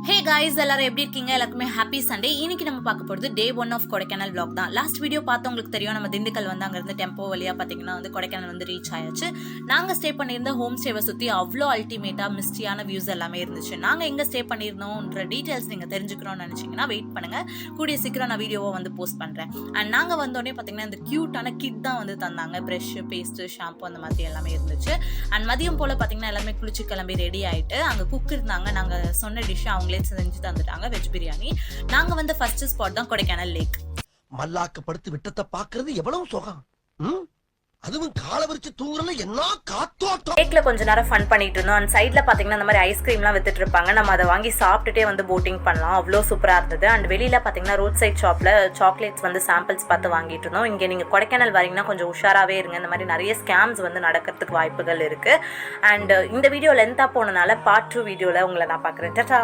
Hey guys, எல்லாரும் எப்படி இருக்கீங்க? எல்லாருக்குமே ஹாப்பி சண்டே. இன்னைக்கு நம்ம பார்க்க போகிறது டே 1 ஆஃப் கொடைக்கானல் vlog தான். லாஸ்ட் வீடியோ பார்த்தவங்களுக்கு தெரியும், நம்ம திண்டுக்கல் வந்து அங்கேருந்து டெம்போ வழியாக பார்த்தீங்கன்னா வந்து கொடைக்கானல் வந்து ரீச் ஆயாச்சு. நாங்கள் ஸ்டே பண்ணியிருந்த ஹோம் ஸ்டேவை சுற்றி அவ்வளோ அல்டிமேட்டாக மிஸ்டியான வியூஸ் எல்லாமே இருந்துச்சு. நாங்கள் எங்கே ஸ்டே பண்ணியிருந்தோன்ற டீட்டெயில்ஸ் நீங்கள் தெரிஞ்சுக்கணும்னு நினச்சிங்கன்னா வெயிட் பண்ணுங்கள். கூடிய சீக்கிரம் நான் வீடியோவை வந்து போஸ்ட் பண்ணுறேன். அண்ட் நாங்கள் வந்தோடனே பார்த்தீங்கன்னா இந்த க்யூட்டான கிட் தான் வந்து தந்தாங்க. ப்ரெஷ்ஷு, பேஸ்ட்டு, ஷாம்பு அந்த மாதிரி எல்லாமே இருந்துச்சு. அண்ட் மதியம் போல் பார்த்தீங்கன்னா எல்லாமே குளிச்சு கிளம்பி ரெடி ஆகிட்டு அங்கே குக் இருந்தாங்க. நாங்கள் சொன்ன டிஷ்ஷை அவங்களே செஞ்சு தந்துட்டாங்க, வெஜ் பிரியாணி. நாங்க வந்து ஃபர்ஸ்ட் ஸ்பாட் தான் கொடைக்கானல் லேக். மல்லாக்க படுத்து விட்டத்தை பாக்குறது எவ்வளவு சுகம். அதுவும் கால விரிச்சு தூங்குறல என்ன காத்தோட்டம். லேக்ல கொஞ்ச நேரம் ஃபன் பண்ணிட்டு இருந்தோம். அண்ட் சைட்ல பாத்தீங்கன்னா இந்த மாதிரி ஐஸ்கிரீம்லாம் வித்துட்டு இருப்பாங்க. நம்ம அதை வாங்கி சாப்பிட்டுட்டே வந்து போட்டிங் பண்ணலாம். அவ்வளோ சூப்பரா இருந்தது. அண்ட் வெளியில பாத்தீங்கன்னா ரோட் சைட் ஷாப்ல சாக்லேட்ஸ் வந்து சாம்பிள்ஸ் பார்த்து வாங்கிட்டு இருந்தோம். இங்க நீங்க கொடைக்கானல் வரீங்கன்னா கொஞ்சம் உஷாராவே இருங்க. இந்த மாதிரி நிறைய ஸ்கேம்ஸ் வந்து நடக்கிறதுக்கு வாய்ப்புகள் இருக்கு. அண்ட் இந்த வீடியோ லென்த்தா போனனால பார்ட் 2 வீடியோல உங்களை நான் பாக்குறேன். டாடா.